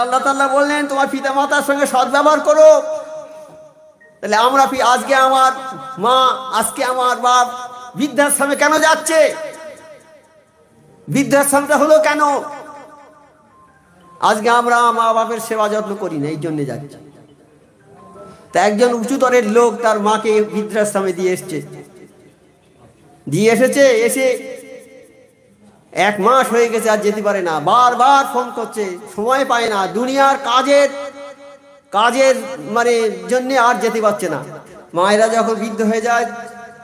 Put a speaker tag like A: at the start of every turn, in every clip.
A: আল্লাহ তাআলা বললেন তোমার পিতা মাতার সঙ্গে সদ্ব্যবহার করো। তাহলে আমরা আজকে আমার মা, আজকে আমার বাপ বৃদ্ধাশ্রমে কেন যাচ্ছে? বৃদ্ধাশ্রমটা হলো কেন? আজকে আমরা মা বাপের সেবা যত্ন করি না, এই জন্য যাচ্ছে। তা একজন উঁচুতরের লোক তার মাকে বৃদ্ধাশ্রমে দিয়ে এসেছে, এসে 1 মাস হয়ে গেছে, আর যেতে পারে না, বারবার ফোন করছে, সময় পায় না, দুনিয়ার কাজের জন্য আর যেতে পারছে না। মায়েরা যখন বৃদ্ধ হয়ে যায়,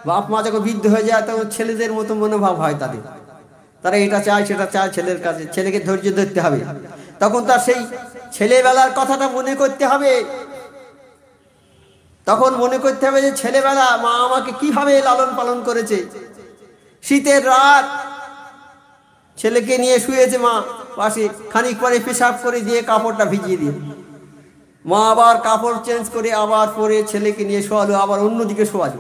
A: বাপ মা যখন বৃদ্ধ হয়ে যায়, তখন ছেলেদের মতো মনোভাব হয় তারা এটা চায় সেটা চায় ছেলের কাছে। ছেলেকে ধৈর্য ধরতে হবে, তখন তার সেই ছেলেবেলার কথাটা মনে করতে হবে। তখন মনে করতে হবে যে ছেলেবেলা মা আমাকে কিভাবে লালন পালন করেছে। শীতের রাত ছেলেকে নিয়ে শুয়েছে মা পাশে, খানিক পরে পেশাব করে দিয়ে কাপড়টা ভিজিয়ে দিয়ে মা আবার কাপড় চেঞ্জ করে আবার পরে ছেলেকে নিয়ে শোয়ালো, আবার অন্যদিকে শোয়ালো,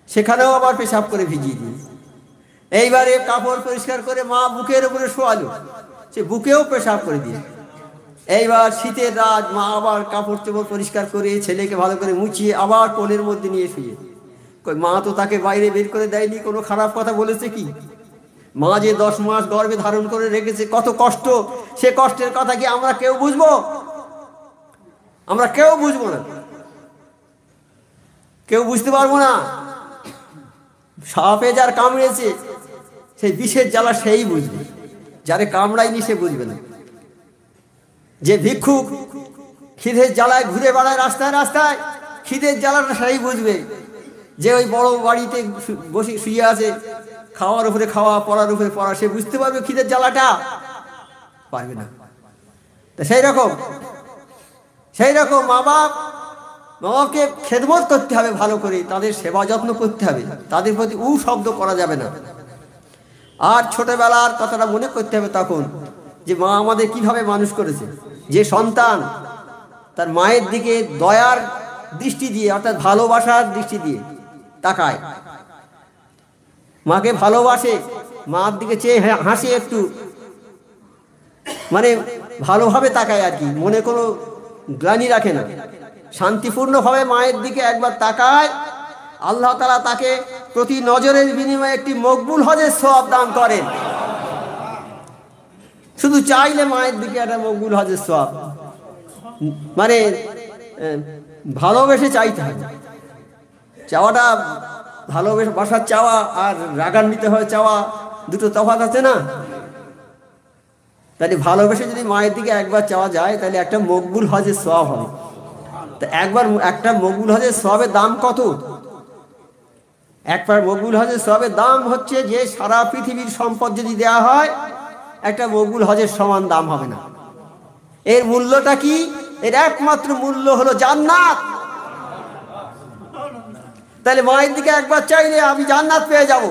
A: সেখানেও আবার পেশাব করে ভিজিয়ে দিয়ে এইবারে কাপড় পরিষ্কার করে মা বুকের উপরে শোয়ালো, সে বুকেও পেশাব করে দিয়ে এইবার শীতের রাত মা আবার কাপড় চোপড় পরিষ্কার করে ছেলেকে ভালো করে মুছিয়ে আবার কোলের মধ্যে নিয়ে শুয়ে। মা তো তাকে বাইরে বের করে দেয়নি, কোনো খারাপ কথা বলেছে কি? মা যে 10 মাস গর্ভে ধারণ করে রেখেছে, কত কষ্ট, সে কষ্টের কথা কি আমরা কেউ বুঝবো? আমরা কেউ বুঝবো না, কেউ বুঝতে পারবো না। সাপে যার কামড়েছে সেই বিষের জ্বালা সেই বুঝবে, যারে কামড়ায়নি সে বুঝবে না। যে ভিক্ষুক খিদের জ্বালায় ঘুরে বেড়ায় রাস্তায় রাস্তায়, খিদের জ্বালাটা সেই বুঝবে। যে ওই বড় বাড়িতে বসে শুয়ে আছে, খাওয়ার উপরে খাওয়া, পড়ার উপরে পড়া, সে বুঝতে পারবে খিদের জ্বালাটা? পারবে না। তা সেই রকম মা বাপকে খেদমত করতে হবে ভালো করে, তাদের সেবা যত্ন করতে হবে, তাদের প্রতি শব্দ করা যাবে না। আর ছোটবেলার কথাটা মনে করতে হবে তখন, যে মা আমাদের কিভাবে মানুষ করেছে। যে সন্তান তার মায়ের দিকে দয়ার দৃষ্টি দিয়ে, অর্থাৎ ভালোবাসার দৃষ্টি দিয়ে তাকায়, মাকে ভালোবাসে, মার দিকে চেয়ে হাসে, একটু ভালোভাবে তাকায় আর কি, মনে কোনো গ্লানি রাখে না, শান্তিপূর্ণভাবে মায়ের দিকে একবার তাকায়, আল্লাহ তাআলা তাকে প্রতি নজরের বিনিময়ে একটি মকবুল হজের সওয়াব দান করেন। শুধু চাইলে মায়ের দিকে একটা মকবুল হজের সওয়াব, ভালোবেসে চাইতে হবে। চাওয়াটা ভালোবাসার চাওয়া আর রাগান্বিত হয়ে চাওয়া দুটো তফাৎ আছে না? তাহলে ভালোবেসে যদি মায়ের দিকে একবার চাওয়া যায়, তাহলে একটা মকবুল হজের সওয়াব হবে। তা একটা মকবুল হজের সওয়াবের দাম কত? একবার মকবুল হজের সওয়াবের দাম হচ্ছে, যে সারা পৃথিবীর সম্পদ যদি দেওয়া হয়, একটা মকবুল হজের সমান দাম হবে না। এর মূল্যটা কি? এর একমাত্র মূল্য হলো জান্নাত। তাহলে মায়ের দিকে একবার চাইলে আমি জান্নাত পেয়ে যাব।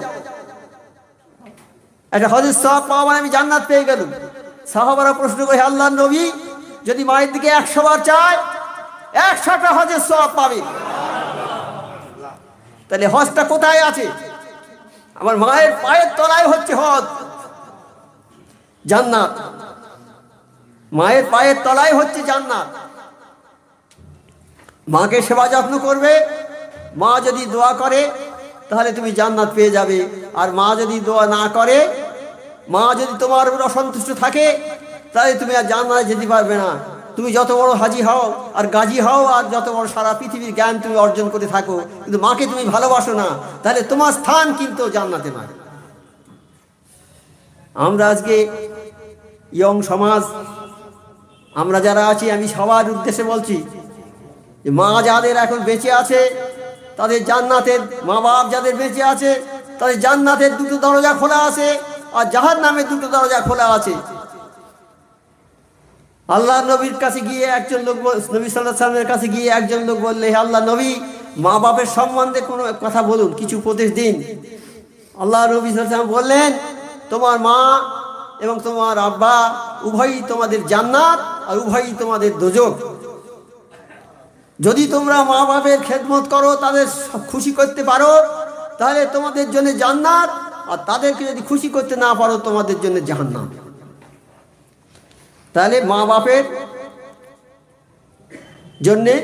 A: একটা হজের সওয়াব পাওয়া মানে আমি জান্নাত পেয়ে গেলাম। সাহাবারা প্রশ্ন করে, আল্লাহর নবী, যদি মায়ের দিকে 100 বার চায় 100টা হজের সওয়াব পাবে। তাহলে হজটা কোথায় আছে? আমার মায়ের পায়ের তলায় হচ্ছে হজ, জান্নাত। মায়ের পায়ের তলায় হচ্ছে জান্নাত। মাকে সেবা যত্ন করবে, মা যদি দোয়া করে তাহলে তুমি জান্নাত পেয়ে যাবে। আর মা যদি দোয়া না করে, মা যদি তোমার উপর অসন্তুষ্ট থাকে, তাহলে তুমি আর জান্নাতে যেতে পারবে না। তুমি যত বড় হাজি হও আর গাজী হও, আর যত বড় সারা পৃথিবীর জ্ঞান তুমি অর্জন করে থাকো, কিন্তু মাকে তুমি ভালোবাসো না, তাহলে তোমার স্থান কিন্তু জান্নাতে নয়। আমরা আজকে ইয়ং সমাজ, আমরা যারা আছি, আমি সবার উদ্দেশ্যে বলছি, যে মা যাদের এখন বেঁচে আছে তাদের জান্নাতের, মা বাপ যাদের বেঁচে আছে তাদের জান্নাতের 2টো দরজা খোলা আছে, আর জাহান্নামের 2টো দরজা খোলা আছে। আল্লাহ নবীর কাছে গিয়ে একজন লোক, নবী সাল্লাল্লাহু আলাইহি ওয়াসাল্লামের কাছে গিয়ে একজন লোক বললে, হে আল্লাহ নবী, মা বাপের সম্বন্ধে কোনো কথা বলুন, কিছু উপদেশ দিন। আল্লাহ নবী সাল্লাল্লাহু আলাইহি ওয়াসাল্লাম বললেন, তোমার মা এবং তোমার আব্বা উভয়ই তোমাদের জান্নাত, আর উভয়ই তোমাদের দোজখ। যদি তোমরা মা বাপের খেদমত করো, তাদের খুশি করতে পারো, তাহলে তোমাদের জন্য জান্নাত, আর তাদেরকে যদি খুশি করতে না পারো, তোমাদের জন্য জাহান্নাম। তাহলে মা বাপের জন্যে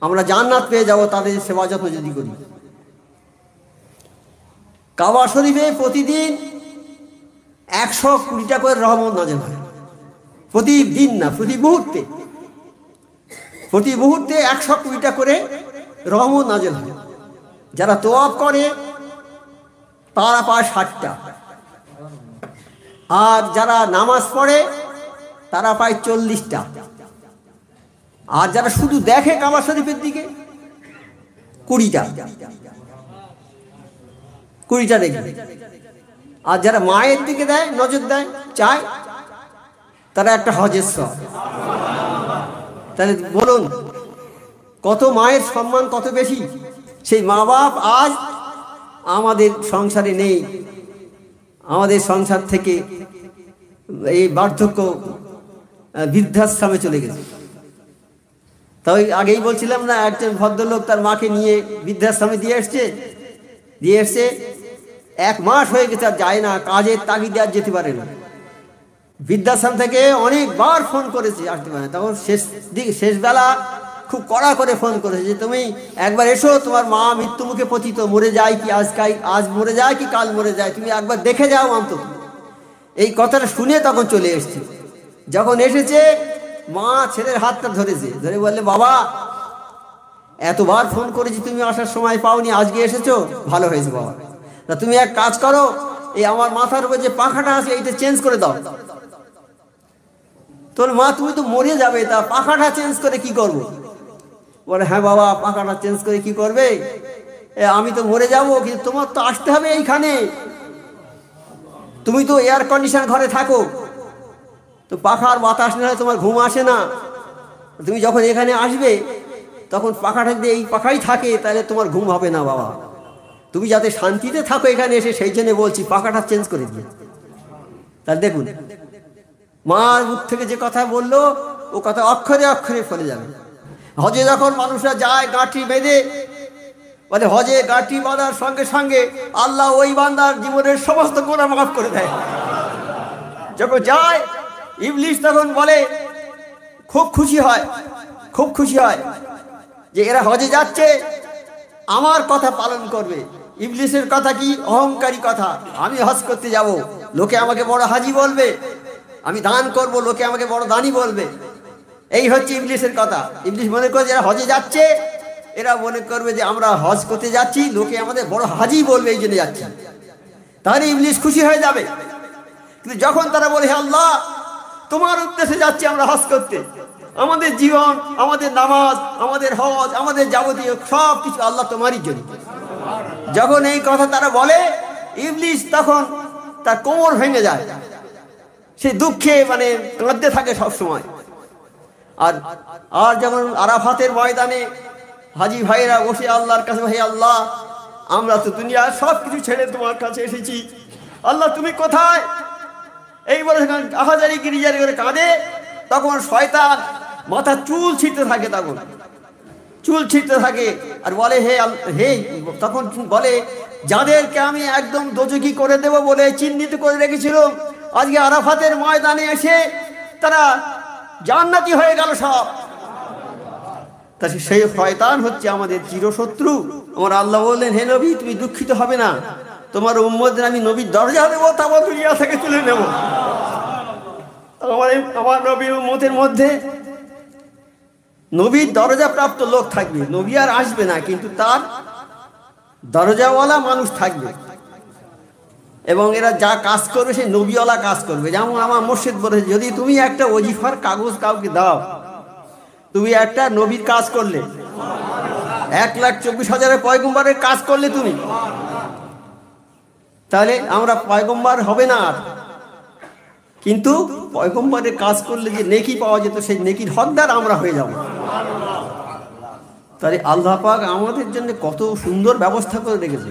A: আমরা জান্নাত পেয়ে যাব তাদের সেবা যত্ন যদি করি। কাবা শরীফে প্রতিদিন 120টা করে রহমত নাযিল হয়। প্রতিদিন না, প্রতি মুহূর্তে 120টা করে রহমত নাযিল হয়। যারা তোয়াফ করে তারা পায় 60টা, আর যারা নামাজ পড়ে তারা পায় 40টা, আর যারা শুধু দেখে কাবা শরীফের দিকে 20টা দেখবে। আর যারা মায়ের দিকে দেয়, নজর দেয়, চায়, তারা একটা হজের সওয়াব। তাহলে বলুন কত মায়ের সম্মান কত বেশি। সেই মা বাপ আজ আমাদের সংসারে নেই, আমাদের সংসার থেকে এই বার্ধক্য বৃদ্ধাশ্রমে চলে গেছে। তাই আগেই বলছিলাম না, একজন ভদ্রলোক তার মাকে নিয়ে বৃদ্ধাশ্রমে দিয়ে এসছে 1 মাস হয়ে গেছে, আর যায় না, কাজের তাগিদে আর যেতে পারে না। বৃদ্ধাশ্রম থেকে অনেকবার ফোন করেছে, আসতে পারে না। তখন শেষবেলা খুব কড়া করে ফোন করেছে যে তুমি একবার এসো, তোমার মা মৃত্যু মুখে পতিত, মরে যায় কি আজ মরে যায় কি কাল মরে যায়, তুমি একবার দেখে যাও অন্তত। এই কথাটা শুনে তখন চলে এসেছে। যখন এসেছে মা ছেলের হাতটা ধরে বললে, বাবা এতবার ফোন করেছি, তুমি আসার সময় পাওনি, আজকে এসেছো, ভালো হয়েছে বাবা। তা তুমি এক কাজ করো, এই আমার মাথার উপর যে পাখাটা আছে এইটা চেঞ্জ করে দাও। তোর মা তুমি তো মরে যাবে, তা পাখাটা চেঞ্জ করে কি করবো? বলে, হ্যাঁ বাবা, পাখাটা চেঞ্জ করে কি করবে? আমি তো মরে যাব, কিন্তু তোমার তো আসতে হবে এইখানে, তুমি তো এয়ার কন্ডিশন ঘরে থাকো, তো পাখার বাতাস না হলে তোমার ঘুম আসে না। তুমি যখন এখানে আসবে তখন পাখাটা যদি এই পাখাই থাকে তাহলে তোমার ঘুম হবে না বাবা, তুমি যাতে শান্তিতে থাকো এখানে এসে, সেই জন্য বলছি পাখাটা চেঞ্জ করে দিয়ে। তাহলে দেখুন মার মুখ থেকে যে কথা বললো ও কথা অক্ষরে অক্ষরে ফলে যাবে। হজে যখন মানুষরা যায় গাঁঠি বেঁধে, বলে হজে গাঁঠি বাঁধার সঙ্গে সঙ্গে আল্লাহ ওই বান্দার জীবনের সমস্ত গুনাহ মাফ করে দেয়। যখন যায় ইবলিস তখন বলে, খুব খুশি হয় যে এরা হজে যাচ্ছে, আমার কথা পালন করবে। ইবলিসের কথা কি? অহংকারী কথা। আমি হজ করতে যাব, লোকে আমাকে বড় হাজি বলবে, আমি দান করব, লোকে আমাকে বড় দানি বলবে। এই হচ্ছে ইবলিসের কথা। ইবলিস মনে করে যারা হজে যাচ্ছে এরা মনে করবে যে আমরা হজ করতে যাচ্ছি, লোকে আমাদের বড় হাজি বলবে, এই জন্য যাচ্ছি। তাহলে ইবলিস খুশি হয়ে যাবে। কিন্তু যখন তারা বলে, হে আল্লাহ, তোমার উদ্দেশ্যে যাচ্ছি আমরা হজ করতে, আমাদের জীবন, আমাদের নামাজ, আমাদের হজ, আমাদের যাবতীয় সব কিছু আল্লাহ তোমারই জন্য, যখন এই কথা তারা বলে, ইবলিস তখন তার কোমর ভেঙে যায়, সে দুঃখে মানে কাঁদতে থাকে সব সময়। আর যেমন আরাফাতের ময়দানে হাজি ভাইরা বসে আল্লাহর কাছে, হে আল্লাহ, আমরা তো দুনিয়ার সব কিছু ছেড়ে তোমার কাছে এসেছি, আল্লাহ তুমি কোথায়? এই বলে আহাজারি গিরিজারি করে কাঁদে। তখন শয়তান মাথা চুল ছিঁড়তে থাকে আর বলে, হে তখন বলে, যাদেরকে আমি একদম দোজখী করে দেব বলে চিহ্নিত করে রেখেছিলাম, আজকে আরাফাতের ময়দানে এসে তারা জান্নাতি হয়ে গেল সব। তা সেই শয়তান হচ্ছে আমাদের চিরশত্রু। আমার আল্লাহ বললেন, হে নবী, তুমি দুঃখিত হবে না, তোমার উম্মতদের আমি নবীর দরজা দেবো, তারপর দুনিয়া থেকে তুলে নেব। আমার নবীর উম্মতের মধ্যে নবীর দরজা প্রাপ্ত লোক থাকবে, নবী আর আসবে না, কিন্তু তার দরজাওয়ালা মানুষ থাকবে, এবং এরা যা কাজ করবে সেই নবীওয়ালা কাজ করবে। যেমন আমার মুর্শিদ বলেছে, যদি তুমি একটা ওজিফার কাগজ কাউকে দাও, তুমি একটা নবীর কাজ করলে, 1,24,000 পয়গম্বরের কাজ করলে তুমি, তাহলে আমরা পয়গম্বর হবে না আর, কিন্তু পয়গম্বরের কাজ করলে যে নেকি পাওয়া যেত সেই নেকির হকদার আমরা হয়ে যাব। তাহলে আল্লাহ পাক আমাদের জন্য কত সুন্দর ব্যবস্থা করে রেখেছে,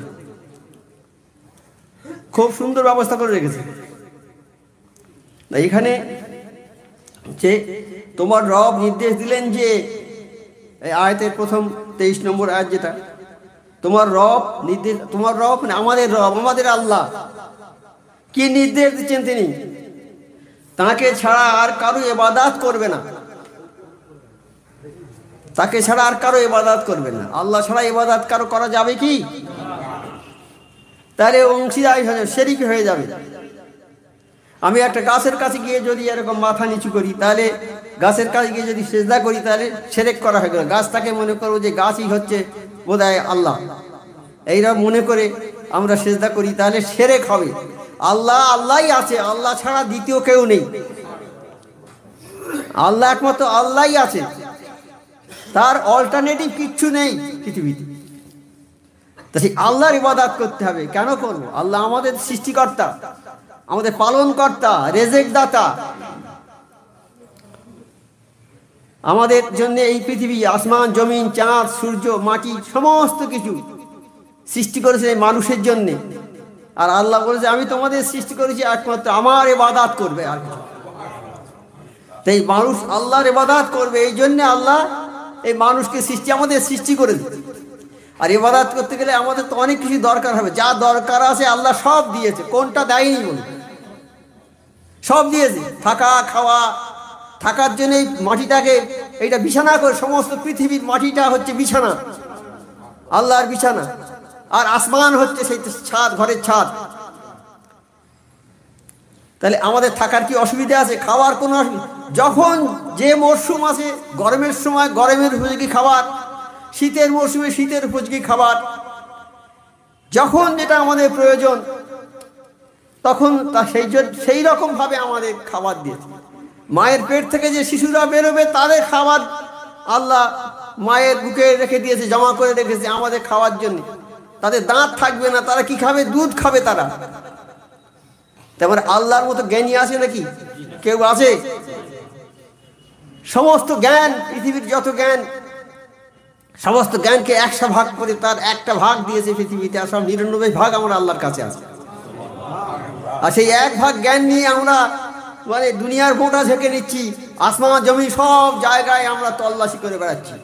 A: খুব সুন্দর ব্যবস্থা করে রেখেছে। এখানে যে তোমার রব নির্দেশ দিলেন, যে আয়াতের প্রথম 23 নম্বর আয়াত, যেটা তোমার রব নির্দেশ, তোমার রব মানে আমাদের রব, আমাদের আল্লাহ কি নির্দেশ দিচ্ছেন? তিনি তাকে ছাড়া আর কারো ইবাদত করবে না, তাকে ছাড়া আর কারো ইবাদত করবে না। আল্লাহ ছাড়া ইবাদত কারো করা যাবে কি? তাহলে অংশীদার হয়ে যাবে, শিরক হয়ে যাবে। আমি একটা গাছের কাছে গিয়ে যদি এরকম মাথা নিচু করি, তাহলে গাছের কাছে গিয়ে যদি সিজদা করি, তাহলে শিরক করা হয়ে গেল। গাছটাকে মনে করবো যে গাছই হচ্ছে বোধহয় আল্লাহ, এইরকম মনে করে আমরা সিজদা করি, তাহলে শিরক হবে। আল্লাহ আল্লাহই আছে, আল্লাহ ছাড়া দ্বিতীয় কেউ নেই। আল্লাহ একমাত্র আল্লাহই আছে, তার অল্টারনেটিভ কিচ্ছু নেই পৃথিবীতে। তা সেই আল্লাহর ইবাদত করতে হবে। কেন করবো? আল্লাহ আমাদের সৃষ্টিকর্তা, আমাদের পালন কর্তা, রেজেক দাতা। আমাদের জন্য এই পৃথিবী, আসমান, জমিন, চাঁদ, সূর্য, মাটি সমস্ত কিছু সৃষ্টি করেছে মানুষের জন্য। আর আল্লাহ বলেছে আমি তোমাদের সৃষ্টি করেছি একমাত্র আমার ইবাদত করবে। আর তাই মানুষ আল্লাহর ইবাদত করবে, এই জন্য আল্লাহ এই মানুষকে আমাদের সৃষ্টি করে দিয়েছে। আর ইবাদত করতে গেলে আমাদের তো অনেক কিছু দরকার হবে, যা দরকার আছে আল্লাহ সব দিয়েছে। কোনটা দেয়নি বলে? সব দিয়েছে। থাকা, খাওয়া, থাকার জন্য এই মাটিটাকে এইটা বিছানা করে, সমস্ত পৃথিবীর মাটিটা হচ্ছে বিছানা, আল্লাহর বিছানা। আর আসমান হচ্ছে সেই ছাদ, ঘরের ছাদ। তাহলে আমাদের থাকার কি অসুবিধা আছে? খাওয়ার কোনো অসুবিধা? যখন যে মরশুম আছে, গরমের সময় গরমের উপযোগী খাবার, শীতের মরশুমে শীতের উপযোগী খাবার, যখন যেটা আমাদের প্রয়োজন তখন তা সেই রকম ভাবে আমাদের খাবার দিয়েছে। মায়ের পেট থেকে যে শিশুরা বেরোবে তাদের খাবার আল্লাহ মায়ের বুকে রেখে দিয়েছে, জমা করে রেখেছে আমাদের খাওয়ার জন্য। তাদের দাঁত থাকবে না, তারা কি খাবে? দুধ খাবে তারা। তারপরে আল্লাহর মতো জ্ঞানী আছে নাকি? কেউ আছে? সমস্ত জ্ঞান, পৃথিবীর যত জ্ঞান, সমস্ত জ্ঞানকে 100 ভাগ করে তার একটা ভাগ দিয়েছে পৃথিবীতে। আর সব 99 ভাগ আমরা আল্লাহর কাছে আছে। আর সেই 1 ভাগ জ্ঞান নিয়ে আমরা মানে দুনিয়ার মোটা ঝেঁকে নিচ্ছি। আসমান জমিন সব জায়গায় আমরা তল্লাশি করে বেড়াচ্ছি।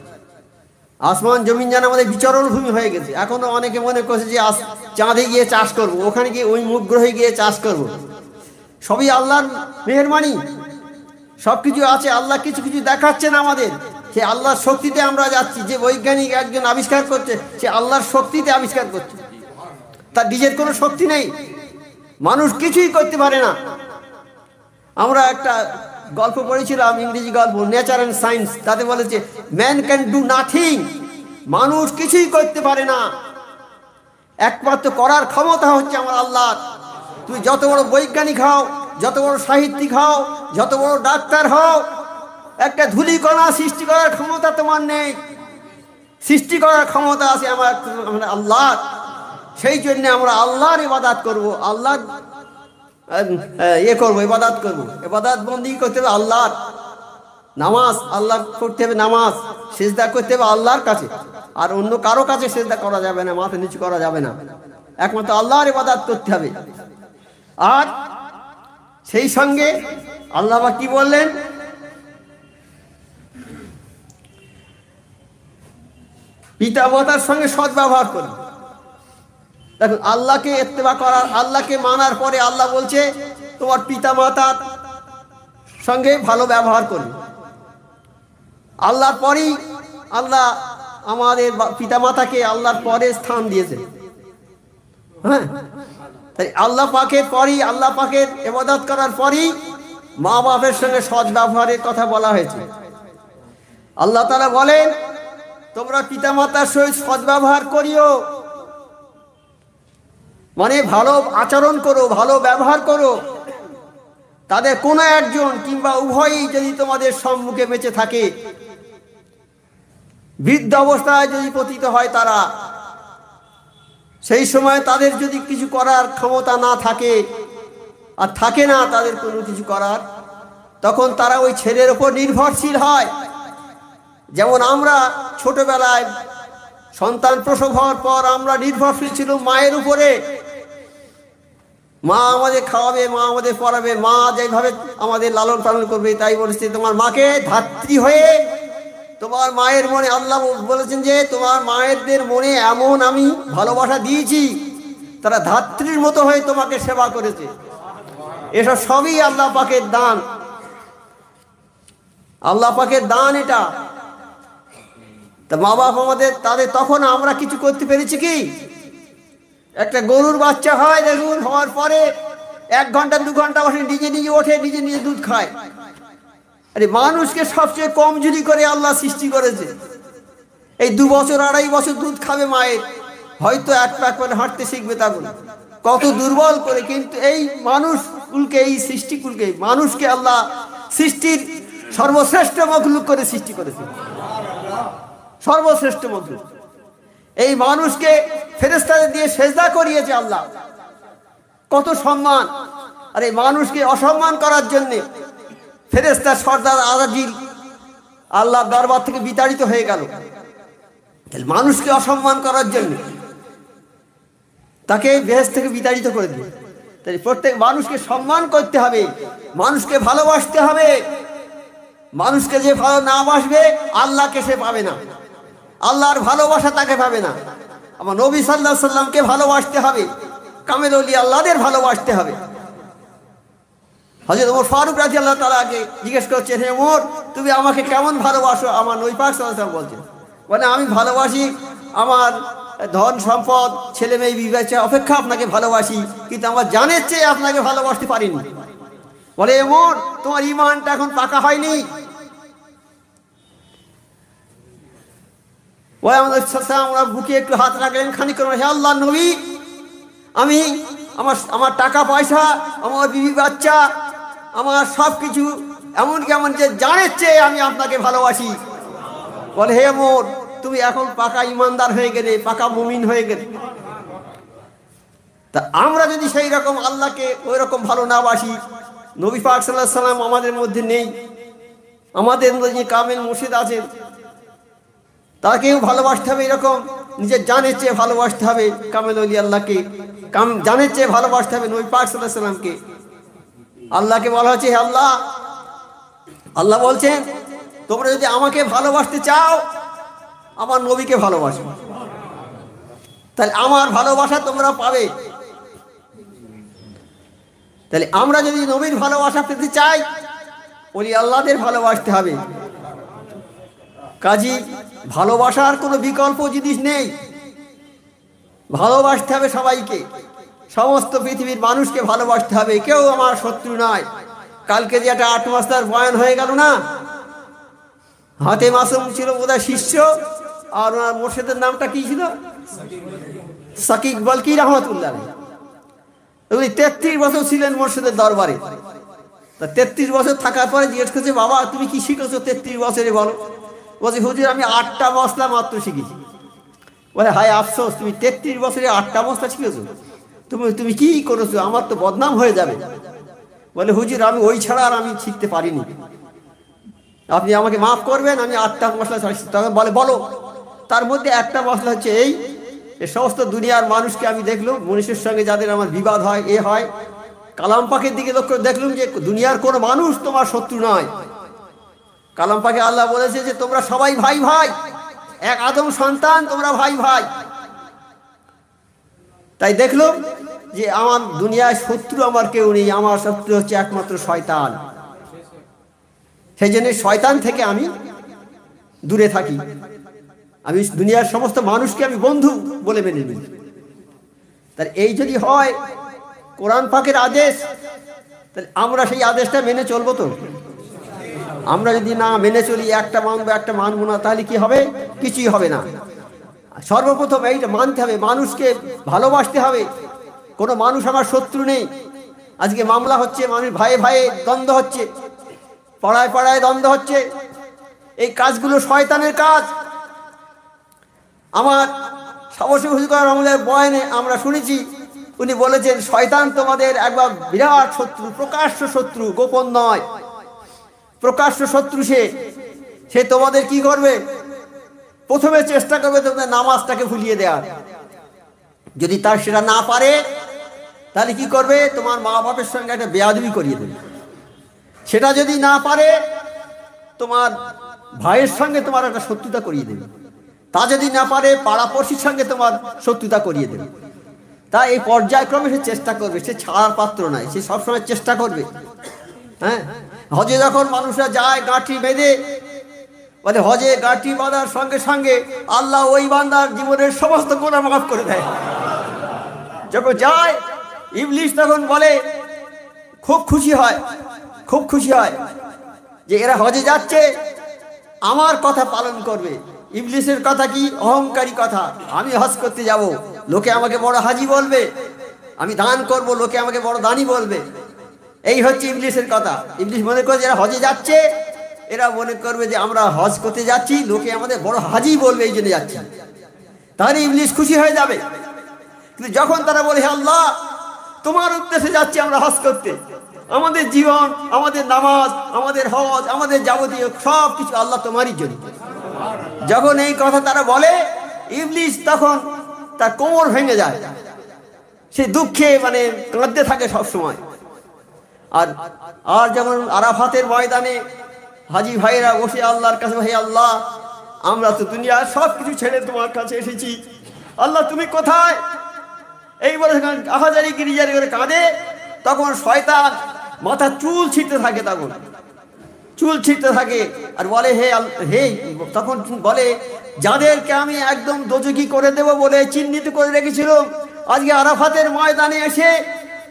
A: আসমান জমিন যেন আমাদের বিচরণ ভূমি হয়ে গেছে। এখনো অনেকে মনে করছে যে চাঁদে গিয়ে চাষ করব, ওখানে গিয়ে ওই মুখ গ্রহে গিয়ে চাষ করব। সবই আল্লাহর মেহেরবানি, সব কিছু আছে। আল্লাহ কিছু কিছু দেখাচ্ছেন আমাদের, সে আল্লাহর শক্তিতে আমরা যাচ্ছি। যে বৈজ্ঞানিক একজন আবিষ্কার করছে, সে আল্লাহর শক্তিতে আবিষ্কার করছে, তার নিজের কোনো শক্তি নেই। মানুষ কিছুই করতে পারে না। আমরা একটা গল্প পড়েছিলাম, ইংরেজি গল্প, নেচার অ্যান্ড সায়েন্স। তাতে বলেছে ম্যান ক্যান ডু নাথিং। মানুষ কিছুই করতে পারে না, একমাত্র করার ক্ষমতা হচ্ছে আমার আল্লাহর। তুমি যত বড় বৈজ্ঞানিক হও, যত বড় সাহিত্যিক হও, যত বড় ডাক্তার হও, একটা ধূলিকণা সৃষ্টি করার ক্ষমতা তোমার নেই। সৃষ্টি করার ক্ষমতা আছে আমার আল্লাহর। সেই জন্য আমরা আল্লাহর ইবাদত করব, আল্লাহর করবো, ইবাদত করবো। ইবাদত বন্দেগী করতে হবে আল্লাহর। নামাজ আল্লাহ করতে হবে, নামাজ সিজদা করতে হবে আল্লাহর কাছে। আর অন্য কারো কাছে সিজদা করা যাবে না, মাথা নিচু করা যাবে না, একমাত্র আল্লাহর ইবাদত করতে হবে। আর সেই সঙ্গে আল্লাহ কি বললেন? পিতা মাতার সঙ্গে সদ্ব্যবহার করুন। দেখুন, আল্লাহকে ইত্তেবা করার, আল্লাহকে মানার পরে আল্লাহ বলছে তোমার পিতা মাতার সঙ্গে ভালো ব্যবহার করবে। আল্লাহর পরেই আল্লাহ আমাদের পিতা মাতাকে আল্লাহর পরে স্থান দিয়েছে। হ্যাঁ, তাই আল্লাহ পাকের পরেই, আল্লাহ পাকের ইবাদত করার পরেই মা বাপের সঙ্গে সদ্ব্যবহারের কথা বলা হয়েছে। আল্লাহ তাআলা বলেন তোমরা পিতা মাতার সহিত সদ্ব্যবহার করিও, মানে ভালো আচরণ করো, ভালো ব্যবহার করো। তাদের কোনো একজন কিংবা উভয়ই যদি তোমাদের সম্মুখে বেঁচে থাকে, বৃদ্ধ অবস্থায় যদি পতিত হয় তারা, সেই সময় তাদের যদি কিছু করার ক্ষমতা না থাকে, আর থাকে না তাদের কোনো কিছু করার, তখন তারা ওই ছেলের ওপর নির্ভরশীল হয়। যেমন আমরা ছোটবেলায় সন্তান প্রসব হওয়ার পর আমরা নির্ভরশীল ছিল মায়ের উপরে। মা আমাদের খাওয়াবে, মা আমাদের পড়াবে, মা যেভাবে আমাদের লালন পালন করবে। তাই বলেছে তোমার মাকে ধাত্রী হয়ে, তোমার মায়ের মনে, আল্লাহ বলেছেন যে তোমার মায়েরদের মনে এমন আমি ভালোবাসা দিয়েছি, তারা ধাত্রীর মতো হয়ে তোমাকে সেবা করেছে। এসব সবই আল্লাহ পাকের দান, আল্লাহ পাকের দান এটা। তা মা বাপ আমাদের, তাদের তখন আমরা কিছু করতে পেরেছি কি? একটা গরুর বাচ্চা হয়, দেখুন, হওয়ার পরে 1 ঘন্টা 2 ঘন্টা বসে নিজে নিজে ওঠে, নিজে নিজে দুধ খায়। আরে মানুষকে সবচেয়ে কমজোরি করে আল্লাহ সৃষ্টি করেছে। এই 2 বছর 2.5 বছর দুধ খাবে মায়ের, হয়তো 1 পাক করে হাঁটতে শিখবে, তখন কত দুর্বল করে। কিন্তু এই মানুষকুলকে, এই সৃষ্টিকুলকে, মানুষকে আল্লাহ সৃষ্টির সর্বশ্রেষ্ঠ মখলুক করে সৃষ্টি করেছে, সর্বশ্রেষ্ঠ মখলুক। এই মানুষকে ফেরেশতাদের দিয়ে সেজদা করিয়েছে আল্লাহ, কত সম্মান। আর এই মানুষকে অসম্মান করার জন্যে ফেরেশতা সর্দার আজাজিল আল্লাহর দরবার থেকে বিতাড়িত হয়ে গেল। মানুষকে অসম্মান করার জন্য তাকে বেহেশত থেকে বিতাড়িত করে দিল। তাই প্রত্যেক মানুষকে সম্মান করতে হবে, মানুষকে ভালোবাসতে হবে। মানুষকে যে ভালো না বাসবে, আল্লাহকে সে পাবে না, আল্লাহর ভালোবাসা তাকে পাবে না। আমার নবী সাল্লাল্লাহু আলাইহি সাল্লামকে ভালোবাসতে হবে, কামেল ওলি আল্লাহদের ভালোবাসতে হবে। হযরত ওমর ফারুক রাদিয়াল্লাহু তাআলাকে জিজ্ঞেস করছেন, হে ওমর, তুমি আমাকে কেমন ভালোবাসো? আমার নবী পাক সাল্লাল্লাহু আলাইহি সাল্লাম বলছেন, বলে আমি ভালোবাসি আমার ধন সম্পদ ছেলে মেয়ে বিবেচনা অপেক্ষা আপনাকে ভালোবাসি, কিন্তু আমার জানের চেয়ে আপনাকে ভালোবাসতে পারিনি। বলে, ওমর, তোমার ঈমানটা এখন পাকা হয়নি। ওই আমাদের আমরা বুকে একটু হাত রাখলেন, খানিক করে, হে আল্লাহর নবী, আমি আমার টাকা পয়সা, আমার বিবি বাচ্চা, আমার সব কিছু, এমনকি এমন যে জানের চেয়ে আমি আপনাকে ভালোবাসি। বলে, হে ওমর, তুমি এখন পাকা ইমানদার হয়ে গেলে, পাকা মুমিন হয়ে গেলে। তা আমরা যদি সেই রকম আল্লাহকে ওই রকম ভালো না বাসি, নবী পাক সাল্লাল্লাহু আলাইহি সাল্লাম আমাদের মধ্যে নেই, আমাদের মধ্যে যে কামেল মুর্শিদ আছেন তাকেও ভালোবাসতে হবে, এরকম নিজের জানের চেয়ে ভালোবাসতে হবে কামেল ওলি আল্লাহকে, জানের চেয়ে ভালোবাসতে হবে নবী পাক সাল্লাল্লাহু আলাইহি সাল্লামকে। আল্লাহকে বলা হচ্ছে, হে আল্লাহ, আল্লাহ বলছেন, তোমরা যদি আমাকে ভালোবাসতে চাও, আমার নবীকে ভালোবাসো, তাহলে আমার ভালোবাসা তোমরা পাবে। তাহলে আমরা যদি নবীর ভালোবাসা পেতে চাই, ওলি আল্লাহদের ভালোবাসতে হবে। কাজী ভালোবাসার কোনো বিকল্প জিনিস নেই, ভালোবাসতে হবে সবাইকে, সমস্ত পৃথিবীর মানুষকে ভালোবাসতে হবে, কেউ আমার শত্রু নয়। কালকে যে একটা 8 মাস্টার বয়ান হয়ে গেল না, হাতে মাসুম ছিল বোধহয় শিষ্য, আর ওনার মোর্শেদের নামটা কি ছিল? সাকিব বলকি রহমতুল্লাহ। উনি 33 বছর ছিলেন মোর্শেদের দরবারে। তা 33 বছর থাকার পরে জিজ্ঞেস করছে, বাবা তুমি কি শিখেছো 33 বছরে? বলো। বলছে, হুজুর আমি 8টা মশলা মাত্র শিখেছি। বলে, হায় আফসোস, তুমি 33 বছরে 8টা মশলা শিখেছো, তুমি কি করেছো? আমার তো বদনাম হয়ে যাবে। বলে, হুজুর আমি ওই ছাড়া আর আমি শিখতে পারিনি, আপনি আমাকে মাফ করবেন, আমি 8টা মশলা শিখছি। তখন বলে, বলো। তার মধ্যে একটা মশলা হচ্ছে এই সমস্ত দুনিয়ার মানুষকে আমি দেখলাম, মনুষ্যের সঙ্গে যাদের আমার বিবাদ হয়, এ হয়, কালাম পাকের দিকে লক্ষ্য দেখলাম যে দুনিয়ার কোনো মানুষ তোমার শত্রু নয়। কালাম পাকে আল্লাহ বলেছে যে তোমরা সবাই ভাই ভাই, এক আদম সন্তান, তোমরা ভাই ভাই। তাই দেখলাম যে আমার দুনিয়ায় শত্রু আমার কেউ নেই, আমার শত্রু হচ্ছে একমাত্র শয়তান। সেই জন্য শয়তান থেকে আমি দূরে থাকি, আমি দুনিয়ার সমস্ত মানুষকে আমি বন্ধু বলে মেনে নিই। তার এই যদি হয় কোরআন পাকের আদেশ, তাহলে আমরা সেই আদেশটা মেনে চলবো তো? আমরা যদি না মেনে চলি, একটা মানবো একটা মানবো না, তাহলে কি হবে? কিছুই হবে না। সর্বপ্রথম এইটা মানতে হবে, মানুষকে ভালোবাসতে হবে। কোনো মানুষ আমার শত্রু নেই। আজকে মামলা হচ্ছে, মানুষ ভাইয়ে ভাইয়ে দ্বন্দ্ব হচ্ছে, পাড়ায় পাড়ায় দ্বন্দ্ব হচ্ছে, এই কাজগুলো শয়তানের কাজ। আমার সবশেষ হুজুর রহমতুল্লাহ বয়ানে আমরা শুনেছি, উনি বলেছেন শয়তান তোমাদের একবার বিরাট শত্রু, প্রকাশ্য শত্রু, গোপন নয়, প্রকাশ্য শত্রু। সে তোমাদের কি করবে? প্রথমে চেষ্টা করবে তোমাদের নামাজটাকে ভুলিয়ে দেওয়ার। যদি তার সেটা না পারে, তাহলে কি করবে? তোমার মা বাপের সঙ্গে একটা বেয়াদবি করিয়ে দেবে। সেটা যদি না পারে, তোমার ভাইয়ের সঙ্গে তোমার একটা শত্রুতা করিয়ে দেবে। তা যদি না পারে, পাড়াপড়শির সঙ্গে তোমার শত্রুতা করিয়ে দেবে। তা এই পর্যায়ক্রমে সে চেষ্টা করবে, সে ছাড়ার পাত্র নয়, সে সবসময় চেষ্টা করবে। হ্যাঁ, হজে যখন মানুষরা যায় গাঁঠি বেঁধে, বলে হজে গাঁঠি বাঁধার সঙ্গে সঙ্গে আল্লাহ ওই বান্দার জীবনের সমস্ত গুনাহ মাফ করে দেয়। যখন যায় ইবলিশ তখন বলে, খুব খুশি হয়, খুব খুশি হয় যে এরা হজে যাচ্ছে, আমার কথা পালন করবে। ইবলিশের কথা কি? অহংকারী কথা। আমি হজ করতে যাব, লোকে আমাকে বড় হাজি বলবে, আমি দান করব, লোকে আমাকে বড় দানি বলবে। এই হচ্ছে ইবলিশের কথা। ইবলিশ মনে করে এরা হজে যাচ্ছে, এরা মনে করবে যে আমরা হজ করতে যাচ্ছি, লোকে আমাদের বড় হাজি বলবে, এই জন্য যাচ্ছি। তাহলে ইবলিশ খুশি হয়ে যাবে। কিন্তু যখন তারা বলে, হে আল্লাহ, তোমার উদ্দেশ্যে যাচ্ছি আমরা হজ করতে, আমাদের জীবন, আমাদের নামাজ, আমাদের হজ, আমাদের যাবতীয় সব কিছু আল্লাহ তোমারই জন্য, যখন এই কথা তারা বলে, ইবলিশ তখন তার কোমর ভেঙে যায়, সে দুঃখে মানে কাঁদতে থাকে সব সময়। আর আর যেমন আরাফাতের ময়দানে হাজি ভাইরা বসে আল্লাহর কাছে, হে আল্লাহ, আমরা তো দুনিয়ার সব কিছু ছেড়ে তোমার কাছে এসেছি, আল্লাহ তুমি কোথায়? এই বলে আহাজারি গিরিজারি করে কাঁদে। তখন শয়তান মাথার চুল ছিঁড়তে থাকে, তখন চুল ছিঁড়তে থাকে আর বলে, হে তখন বলে, যাদেরকে আমি একদম দোজখী করে দেব বলে চিহ্নিত করে রেখেছিলাম, আজকে আরাফাতের ময়দানে এসে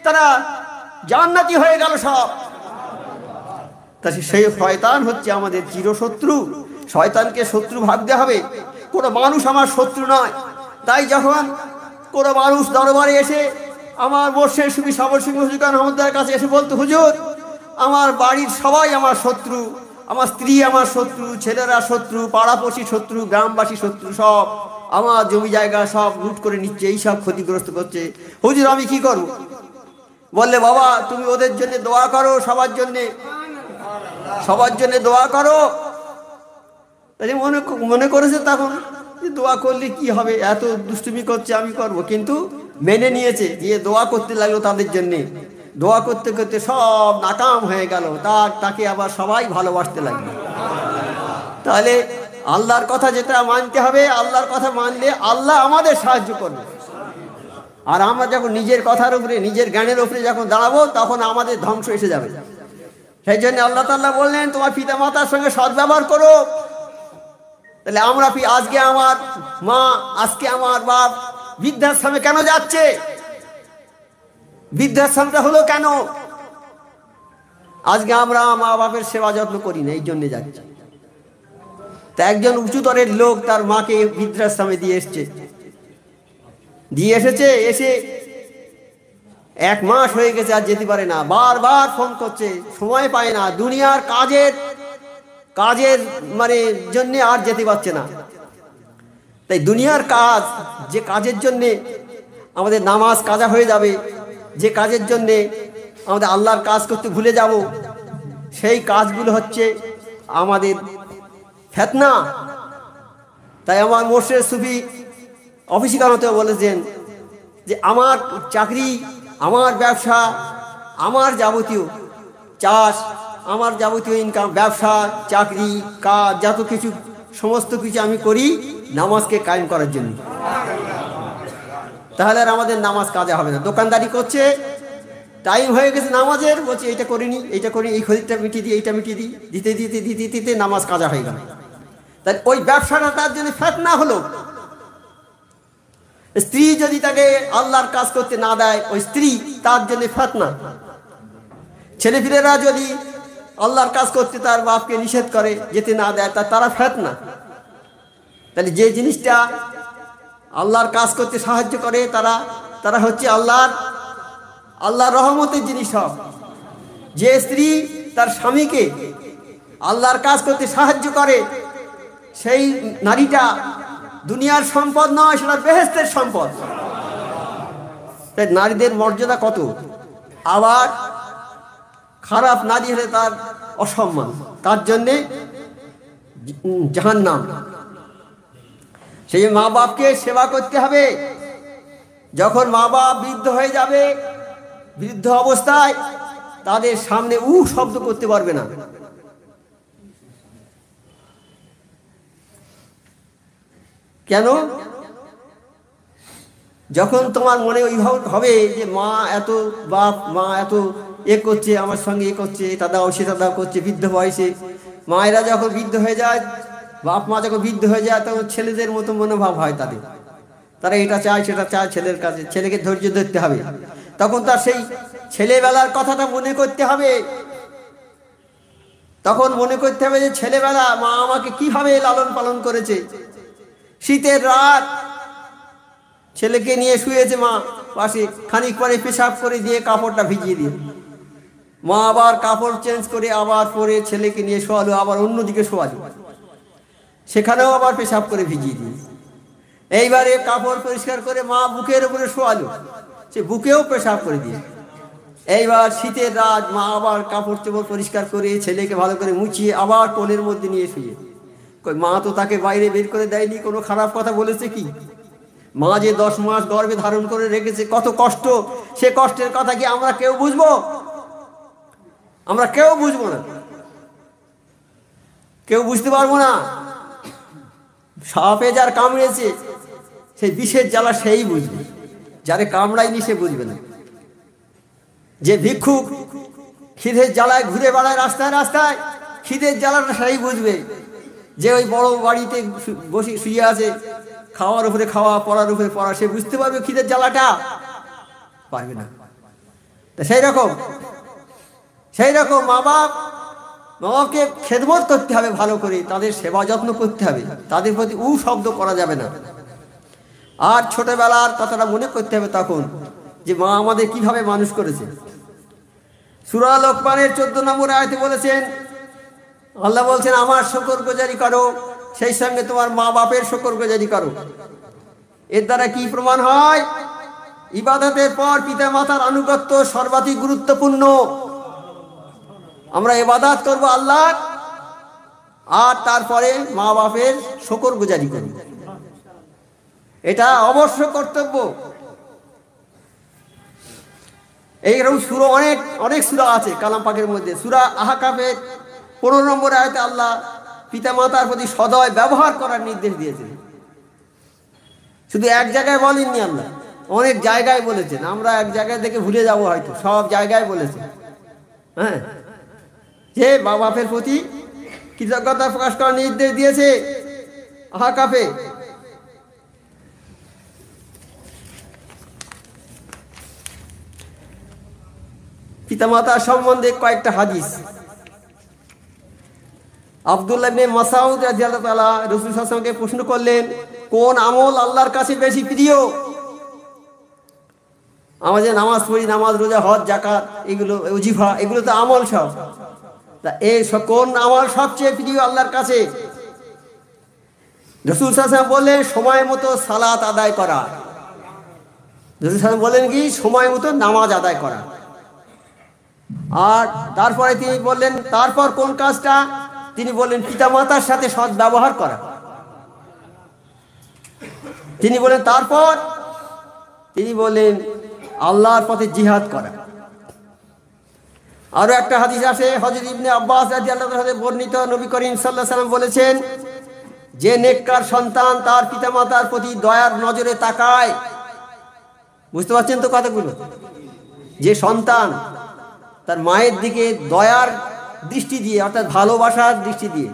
A: তারা জান্নাতি হয়ে গেল সব। তা সেই শয়তান হচ্ছে আমাদের চিরশত্রু। শয়তানকে শত্রু ভাবতে হবে, কোনো মানুষ আমার শত্রু নয়। তাই যখন কোনো মানুষ দরবারে এসে আমার মোর্শেদ সুফি সাবর সিংহ হুজুর আহমদের কাছে এসে বলতো, হুজুর, আমার বাড়ির সবাই আমার শত্রু, আমার স্ত্রী আমার শত্রু, ছেলেরা শত্রু, পাড়াপড়শি শত্রু, গ্রামবাসী শত্রু, সব আমার জমি জায়গা সব লুট করে নিচ্ছে, এই সব ক্ষতিগ্রস্ত করছে, হুজুর আমি কি করব? বললে, বাবা তুমি ওদের জন্য দোয়া করো, সবার জন্যে, সবার জন্য দোয়া করো। মনে করেছে তখন দোয়া করলে কি হবে, এত দুষ্টুমি করছে, আমি করব। কিন্তু মেনে নিয়েছে, দিয়ে দোয়া করতে লাগলো তাদের জন্যে। দোয়া করতে করতে সব নাকাম হয়ে গেল, তাকে আবার সবাই ভালোবাসতে লাগলো। তাহলে আল্লাহর কথা যেটা মানতে হবে, আল্লাহর কথা মানলে আল্লাহ আমাদের সাহায্য করবে। আর আমরা যখন নিজের কথার উপরে, নিজের জ্ঞানের উপরে যখন দাঁড়াবো, তখন আমাদের ধ্বংস এসে যাবে। সেই জন্য আল্লাহ তাআলা বললেন, তোমার পিতা মাতার সঙ্গে সদ্ব্যবহার করো। তাহলে আমরা আজকে আমার মা, আজকে আমার বাপ বৃদ্ধাশ্রমে কেন যাচ্ছে? বৃদ্ধাশ্রমটা হলো কেন? আজকে আমরা মা বাপের সেবা যত্ন করি না, এই জন্য যাচ্ছে। তা একজন উঁচুতরের লোক তার মাকে বৃদ্ধাশ্রমে দিয়ে এসেছে, এসে 1 মাস হয়ে গেছে, আর যেতে পারে না, বারবার ফোন করছে, সময় পায় না, দুনিয়ার কাজের মানে জন্য আর যেতে পারছে না। তাই দুনিয়ার কাজ, যে কাজের জন্যে আমাদের নামাজ কাজা হয়ে যাবে, যে কাজের জন্যে আমাদের আল্লাহর কাজ করতে ভুলে যাব, সেই কাজগুলো হচ্ছে আমাদের ফিতনা। তাই আমার মোর্শেদ সুফি অফিসিকালতেও বলেছেন যে আমার চাকরি, আমার ব্যবসা, আমার যাবতীয় চাষ, আমার যাবতীয় ইনকাম, ব্যবসা, চাকরি, কাজ, যত কিছু, সমস্ত কিছু আমি করি নামাজকে কায়েম করার জন্য। তাহলে আর আমাদের নামাজ কাজা হবে না। দোকানদারি করছে, টাইম হয়ে গেছে নামাজের, বলছে এইটা করিনি, এইটা করি, এই খরিদটা মিটিয়ে দিই, এইটা মিটিয়ে দিই, দিতে দিতে দিতে দিতে নামাজ কাজা হয়ে গেল। তাই ওই ব্যবসাটা তার জন্য ফিতনা হলো। স্ত্রী যদি তাকে আল্লাহর কাজ করতে না দেয়, ওই স্ত্রী তার জন্য ফিতনা। ছেলেপিলেরা যদি আল্লাহর কাজ করতে তার বাপকে নিষেধ করে, যেতে না দেয়, তারা ফিতনা। তাহলে যে জিনিসটা আল্লাহর কাজ করতে সাহায্য করে, তারা হচ্ছে আল্লাহর রহমতের জিনিস সব। যে স্ত্রী তার স্বামীকে আল্লাহর কাজ করতে সাহায্য করে, সেই নারীটা দুনিয়ার সম্পদ নয়, সেটা বেহেশতের সম্পদ। তাই নারীদের মর্যাদা কত! আবার খারাপ নারী হলে তার অসম্মান, তার জন্যে জাহান্নাম। সেই মা বাপকে সেবা করতে হবে। যখন মা বাপ বৃদ্ধ হয়ে যাবে, বৃদ্ধ অবস্থায় তাদের সামনে শব্দ করতে পারবে না। কেন? যখন তোমার মনে ওইভাবে হবে যে মা এত বাপ মা এত এ করছে আমার সঙ্গে এ করছে, এটা দাও সেটা দাও করছে, বৃদ্ধ বয়সে মায়েরা যখন বৃদ্ধ হয়ে যায়, বাপ মা যখন বৃদ্ধ হয়ে যায়, তখন ছেলেদের মতো মনোভাব হয় তাদের। তারা এটা চায় সেটা চায় ছেলের কাছে, ছেলেকে ধৈর্য ধরতে হবে। তখন তার সেই ছেলেবেলার কথাটা মনে করতে হবে। তখন মনে করতে হবে যে ছেলেবেলা মা আমাকে কিভাবে লালন পালন করেছে। শীতের রাত ছেলেকে নিয়ে শুয়েছে মা পাশে, খানিক পরে পেশাব করে দিয়ে কাপড়টা ভিজিয়ে দিয়ে মা আবার কাপড় চেঞ্জ করে আবার পরে ছেলেকে নিয়ে শোয়ালো, আবার অন্যদিকে শোয়ালো, সেখানেও আবার পেশাব করে ভিজিয়ে দিয়ে এইবারে কাপড় পরিষ্কার করে মা বুকের উপরে শোয়ালো, সে বুকেও পেশাব করে দিয়ে এইবার শীতের রাত মা আবার কাপড় চোপড় পরিষ্কার করে ছেলেকে ভালো করে মুছিয়ে আবার কোলের মধ্যে নিয়ে শুয়ে। মা তো তাকে বাইরে বের করে দেয়নি, কোনো খারাপ কথা বলেছে কি? মা যে 10 মাস গর্ভে ধারণ করে রেখেছে, কত কষ্ট, সে কষ্টের কথা কি আমরা কেউ বুঝবো? আমরা কেউ বুঝবো না, কেউ বুঝতে পারবো না। সাপে যার কামড়েছে সেই বিষের জ্বালা সেই বুঝবে, যারে কামড়ায়নি সে বুঝবে না। যে ভিক্ষুক খিদের জ্বালায় ঘুরে বেড়ায় রাস্তায় রাস্তায়, খিদের জ্বালাটা সেই বুঝবে। যে ওই বড় বাড়িতে বসে শুয়ে আছে, খাওয়ার উপরে খাওয়া, পড়ার উপরে পড়া, সে বুঝতে পারবে খিদের জ্বালাটা? পারবে না। সেই রকম মা বাপকে খেদমত করতে হবে ভালো করে, তাদের সেবা যত্ন করতে হবে, তাদের প্রতি শব্দ করা যাবে না। আর ছোটবেলার কথাটা মনে করতে হবে তখন, যে মা আমাদের কিভাবে মানুষ করেছে। সূরা লোকমানের 14 নম্বর আয়াতে বলেছেন, আল্লাহ বলছেন আমার শুকরগুজারি করো, সেই সঙ্গে তোমার মা বাপের শুকরগুজারি করো। এর দ্বারা কি প্রমাণ হয়? ইবাদতের পর পিতা মাতার আনুগত্য সর্বাধিক গুরুত্বপূর্ণ। আমরা ইবাদত করব আল্লাহ, আর তারপরে মা বাপের শুকরগুজারি করব, এটা অবশ্য কর্তব্য। এইরকম সূরা অনেক সূরা আছে কালাম পাকের মধ্যে। সূরা আহকাফের 15 নম্বর আয়াতে আল্লাহ পিতা মাতার প্রতি সদয় ব্যবহার করার নির্দেশ দিয়েছেন। শুধু এক জায়গায় বলেননি, আল্লাহ অনেক জায়গায় বলেছেন। আমরা এক জায়গায় থেকে ভুলে যাব হয়তো, সব জায়গায় বলেছেন। হ্যাঁ, যে মা বাপের প্রতি কৃতজ্ঞতা প্রকাশ করার নির্দেশ দিয়েছে আহকাফে। পিতামাতা সম্বন্ধে কয়েকটা হাদিস। আব্দুল্লাহ ইবনে মাসউদ রাদিয়াল্লাহু তাআলা রাসূল সাল্লাল্লাহু আলাইহি ওয়াসাল্লামকে প্রশ্ন করলেন, কোন আমল আল্লাহর কাছে বেশি প্রিয়? আমরা যে নামাজ পড়ি, নামাজ রোজা হজ যাকাত, এগুলো ওজিফা, এগুলো তো আমল সব। তা কোন আমল সবচেয়ে প্রিয় আল্লাহর কাছে? রাসূল সাল্লাল্লাহু আলাইহি ওয়াসাল্লাম বললেন সময় মতো সালাত আদায় করা। রাসূল সাল্লাল্লাহু আলাইহি ওয়াসাল্লাম বলেন কি? সময় মতো নামাজ আদায় করা। আর তারপরে তিনি বললেন তারপর কোন কাজটা? তিনি বললেন পিতামাতার সাথে সৎ ব্যবহার করা। তিনি বলেন তারপর তিনি বললেন আল্লাহর পথে জিহাদ করা। আরো একটা হাদিস আছে, হযরত ইবনে আব্বাস রাদিয়াল্লাহু তাআলা বর্ণিত, নবী করিম সাল্লাল্লাহু আলাইহি ওয়াসাল্লাম বলেছেন, যে নেককার সন্তান তার পিতামাতার প্রতি দয়ার নজরে তাকায়। বুঝতে পারছেন তো কথাগুলো? যে সন্তান তার মায়ের দিকে দয়ার দৃষ্টি দিয়ে, অর্থাৎ ভালোবাসার দৃষ্টি দিয়ে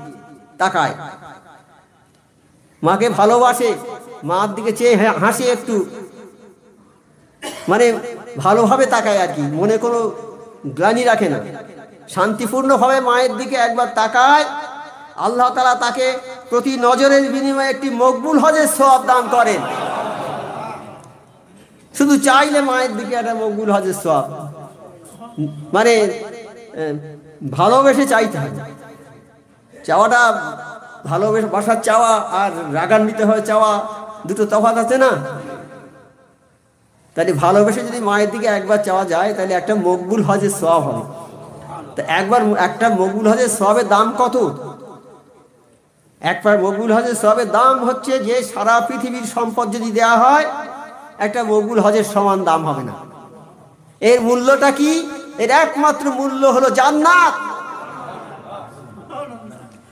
A: তাকায়, মাকে ভালোবাসে, মার দিকে চেয়ে হাসে, একটু মানে ভালোভাবে তাকায় আর কি, মনে কোনো গ্লানি রাখে না, শান্তিপূর্ণভাবে মায়ের দিকে একবার তাকায়, আল্লাহ তাআলা তাকে প্রতি নজরের বিনিময়ে একটি মকবুল হজের সওয়াব দান করেন। শুধু চাইলে মায়ের দিকে একটা মকবুল হজের সওয়াব, মানে ভালোবেসে চাইতে হবে। চাওয়াটা ভালোবাসার চাওয়া আর রাগান্বিত হয়ে চাওয়া দুটো তফাৎ আছে না? তাহলে ভালোবেসে যদি মায়ের দিকে একবার চাওয়া যায় তাহলে একটা মকবুল হজের সওয়াব হবে। তা একটা মকবুল হজের সওয়াবের দাম কত? একবার মকবুল হজের সওয়াবের দাম হচ্ছে যে সারা পৃথিবীর সম্পদ যদি দেয়া হয় একটা মকবুল হজের সমান দাম হবে না। এর মূল্যটা কি? এর একমাত্র মূল্য হলো জান্নাত।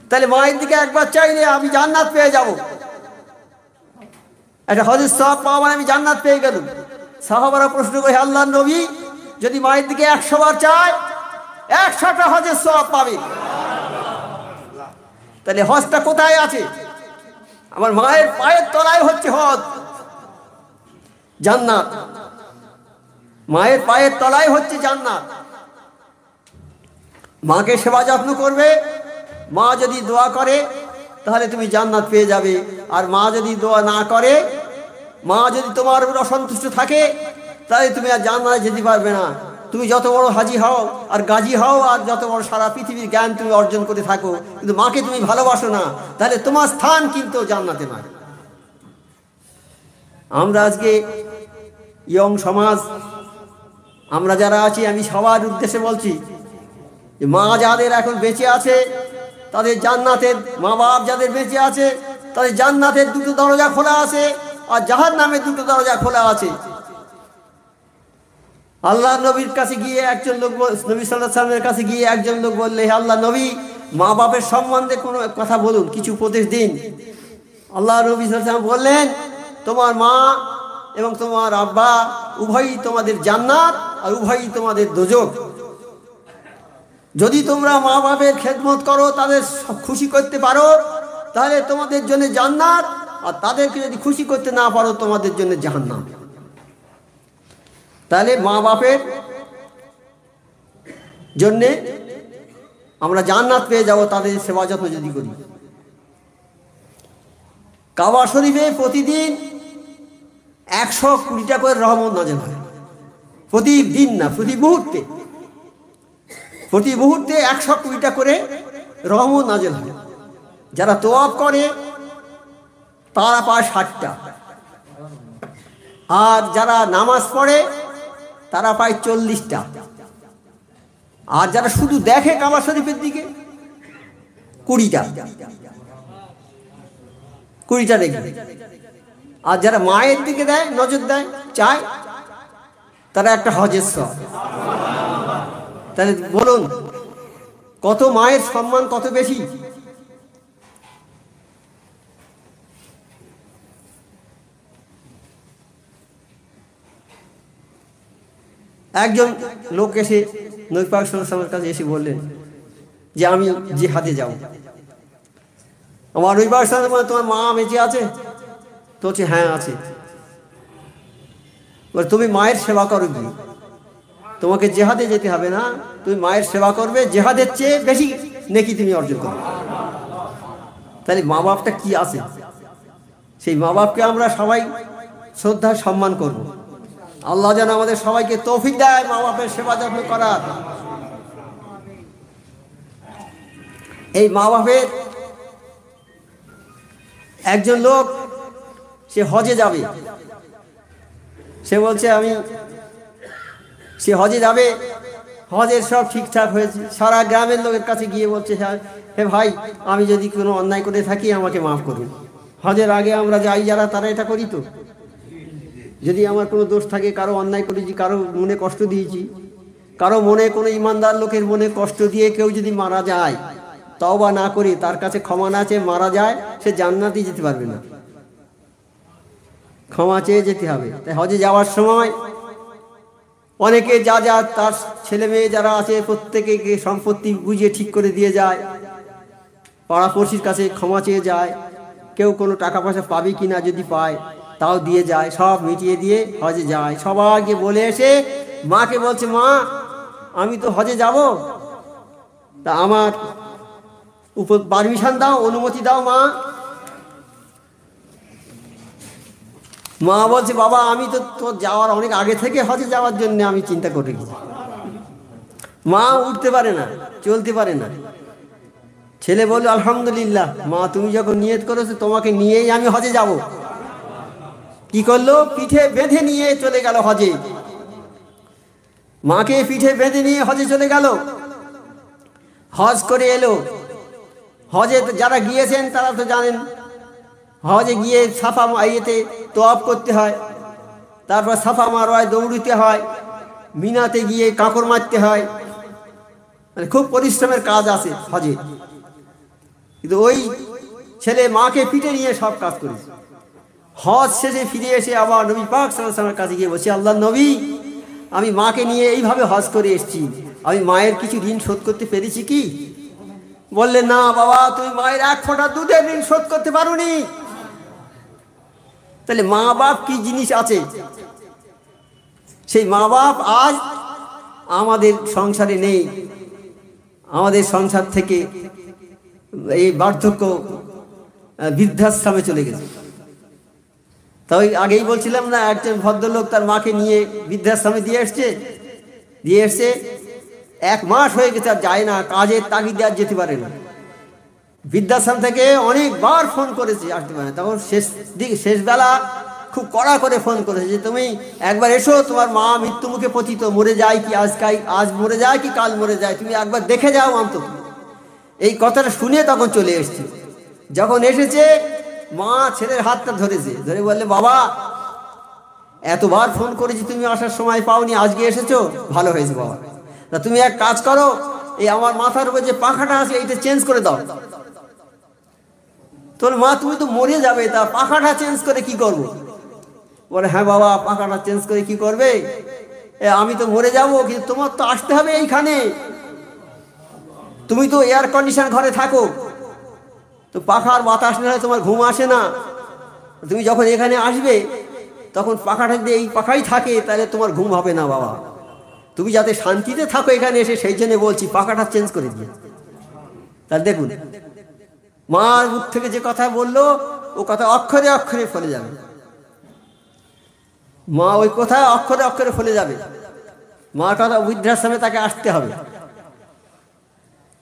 A: তাহলে মায়ের দিকে একবার চাইলে আমি জান্নাত পেয়ে যাব। একটা হজের সওয়াব পাওয়া মানে আমি জান্নাত পেয়ে গেলাম। সাহাবারা প্রশ্ন করে, আল্লাহর নবী যদি মায়ের দিকে 100 বার চায় 100টা হজের সওয়াব পাবে, তাহলে হজটা কোথায় আছে? আমার মায়ের পায়ের তলায় হচ্ছে হজ, জান্নাত। মায়ের পায়ের তলায় হচ্ছে জান্নাত। মাকে সেবা যত্ন করবে, মা যদি দোয়া করে তাহলে তুমি জান্নাত পেয়ে যাবে। আর মা যদি দোয়া না করে, মা যদি তোমার উপর অসন্তুষ্ট থাকে, তাহলে তুমি আর জান্নাতে যেতে পারবে না। তুমি যত বড় হাজি হও আর গাজী হও আর যত বড় সারা পৃথিবীর জ্ঞান তুমি অর্জন করে থাকো, কিন্তু মাকে তুমি ভালোবাসো না, তাহলে তোমার স্থান কিন্তু জান্নাতে নয়। আমরা আজকে ইয়ং সমাজ, আমরা যারা আছি, আমি সবার উদ্দেশ্যে বলছি যে মা যাদের এখন বেঁচে আছে তাদের জান্নাতের, মা বাপ যাদের বেঁচে আছে তাদের জান্নাতের 2টো দরজা খোলা আছে আর জাহান্নামের 2টো দরজা খোলা আছে। আল্লাহ নবীর কাছে গিয়ে একজন লোক, নবী সাল্লাল্লাহু আলাইহি ওয়াসাল্লামের কাছে গিয়ে একজন লোক বললে, হে আল্লাহ নবী, মা বাপের সম্বন্ধে কোনো কথা বলুন, কিছু উপদেশ দিন। আল্লাহ নবী সাল্লাল্লাহু আলাইহি ওয়াসাল্লাম বললেন, তোমার মা এবং তোমার আব্বা উভয়ই তোমাদের জান্নাত আর উভয়ই তোমাদের দোজখ। যদি তোমরা মা বাপের খেদমত করো, তাদের খুশি করতে পারো, তাহলে তোমাদের জন্য জান্নাত, আর তাদেরকে যদি খুশি করতে না পারো তোমাদের জন্য জাহান্নাম। তাহলে মা বাপের জন্যে আমরা জান্নাত পেয়ে যাব তাদের সেবা যত্ন যদি করি। কাবা শরীফে প্রতিদিন 120টা করে রহমত নাযিল হয়। প্রতিদিন না, প্রতি মুহূর্তে, প্রতি মুহূর্তে 120টা করে রহমত নাযিল হয়। যারা তোয়াফ করে তারা পায় 60টা, আর যারা নামাজ পড়ে তারা পায় 40টা, আর যারা শুধু দেখে কাবা শরীফের দিকে 20টা দেখে, আর যারা মায়ের দিকে দেয়, নজর দেয়, চায়, তারা একটা হজের সওয়াব। তাহলে বলুন কত মায়ের সম্মান কত বেশি। একজন লোক এসে নবী পাক সাল্লাল্লাহু আলাইহি ওয়াসাল্লামের কাছে এসে বললেন যে আমি জিহাদে যাব। আমার নবী পাক সাল্লাল্লাহু আলাইহি ওয়াসাল্লাম, তোমার মা বেঁচে আছে? তো বলছে হ্যাঁ আছে। তুমি মায়ের সেবা করো কি? তোমাকে জেহাদে যেতে হবে না, তুমি মায়ের সেবা করবে, জেহাদের চেয়ে বেশি নেকি তুমি অর্জন করবে। তাহলে মা বাপটা কি আছে, সেই মা বাপকে আমরা সবাই শ্রদ্ধা সম্মান করব। আল্লাহ যেন আমাদের সবাইকে তৌফিক দেয় মা বাপের সেবা যত্ন করার। এই মা বাপের একজন লোক, সে হজে যাবে, সে বলছে সে হজে যাবে, হজের সব ঠিকঠাক হয়েছে, সারা গ্রামের লোকের কাছে গিয়ে বলছে, হে ভাই, আমি যদি কোনো অন্যায় করে থাকি আমাকে মাফ করুন। হজের আগে আমরা যাই যারা, তারা এটা করি তো। যদি আমার কোনো দোষ থাকে, কারো অন্যায় করেছি, কারো মনে কষ্ট দিয়েছি, কারো মনে কোনো ইমানদার লোকের মনে কষ্ট দিয়ে কেউ যদি মারা যায়, তওবা না করে, তার কাছে ক্ষমা না চেয়ে মারা যায়, সে জান্নাতে যেতে পারবে না, ক্ষমা চেয়ে যেতে হবে। তাই হজে যাওয়ার সময় অনেকে যা যা তার ছেলে মেয়ে যারা আছে প্রত্যেকে সম্পত্তি বুঝিয়ে ঠিক করে দিয়ে যায়, পাড়াপড়শির কাছে ক্ষমা চেয়ে যায়, কেউ কোনো টাকা পয়সা পাবে কিনা যদি পায় তাও দিয়ে যায়, সব মিটিয়ে দিয়ে হজে যায়। সবাইকে বলে এসে মাকে বলছে, মা আমি তো হজে যাব, তা আমার পারমিশন দাও, অনুমতি দাও মা। মা বলছে, বাবা আমি তো তোর যাওয়ার অনেক আগে থেকে হজে যাওয়ার জন্য আমি চিন্তা করে রেখেছি। মা উঠতে পারে না, চলতে পারে না। ছেলে বলল, আলহামদুলিল্লাহ মা, তুমি যখন নিয়ত করেছো তোমাকে নিয়েই আমি হজে যাব। কি করলো, পিঠে বেঁধে নিয়ে চলে গেল হজে। মাকে পিঠে বেঁধে নিয়ে হজে চলে গেল, হজ করে এলো। হজে যারা গিয়েছেন তারা তো জানেন, হজে গিয়ে সাফা ইয়েতে তোয়াফ করতে হয়, তারপর সাফা মারওয়ায় দৌড়িতে হয়, মিনাতে গিয়ে কাঁকড় মারতে হয়, মানে খুব পরিশ্রমের কাজ আছে হজে। কিন্তু ওই ছেলে মাকে পিঠে নিয়ে সব কাজ করেছে। হজ শেষে ফিরে এসে আবার নবী পাক সাল্লাল্লাহু আলাইহি ওয়াসাল্লামের কাছে গিয়ে বলছি, আল্লাহর নবী, আমি মাকে নিয়ে এইভাবে হজ করে এসেছি, আমি মায়ের কিছু ঋণ শোধ করতে পেরেছি কি? বললেন, না বাবা, তুমি মায়ের এক ফোঁটা দুধের ঋণ শোধ করতে পারোনি। তাহলে মা বাপ কি জিনিস আছে? সেই মা বাপ আজ আমাদের সংসারে নেই, আমাদের সংসার থেকে এই বার্ধক্য বৃদ্ধাশ্রমে চলে গেছে। তাই আগেই বলছিলাম না, একজন ভদ্রলোক তার মাকে নিয়ে বৃদ্ধাশ্রমে দিয়ে এসছে 1 মাস হয়ে গেছে, আর যায় না, কাজের তাগিদে আর যেতে পারে না। বৃদ্ধাশ্রম থেকে অনেকবার ফোন করেছে, আসতে পারে না। তখন শেষবেলা খুব কড়া করে ফোন করেছে যে তুমি একবার এসো, তোমার মা মৃত্যু মুখে পতিত, মরে যায় কি আজ মরে যায় কি কাল মরে যায়, তুমি একবার দেখে যাও অন্তত। এই কথাটা শুনে তখন চলে এসছে। যখন এসেছে, মা ছেলের হাতটা ধরে বললে, বাবা, এতবার ফোন করেছি, তুমি আসার সময় পাওনি, আজকে এসেছো, ভালো হয়েছে বাবা। তা তুমি এক কাজ করো, এই আমার মাথার উপর যে পাখাটা আছে এইটা চেঞ্জ করে দাও। তোর মা, তুমি তো মরে যাবে, তা পাখাটা চেঞ্জ করে কি করবো? বলে, হ্যাঁ বাবা, পাখাটা চেঞ্জ করে কি করবে? আমি তো মরে যাবো, কিন্তু তোমার তো আসতে হবে এইখানে, তুমি তো এয়ার কন্ডিশন ঘরে থাকো, তো পাখার বাতাস না হলে তোমার ঘুম আসে না। তুমি যখন এখানে আসবে তখন পাখাটা যদি এই পাখাই থাকে তাহলে তোমার ঘুম হবে না বাবা, তুমি যাতে শান্তিতে থাকো এখানে এসে, সেই জন্য বলছি পাখাটা চেঞ্জ করে দিয়ে। তাহলে দেখুন, মার মুখ থেকে যে কথা বললো ও কথা অক্ষরে অক্ষরে ফলে যাবে, মা ওই কথা অক্ষরে অক্ষরে ফলে যাবে। মার কথা বৃদ্ধাশ্রমে তাকে আসতে হবে।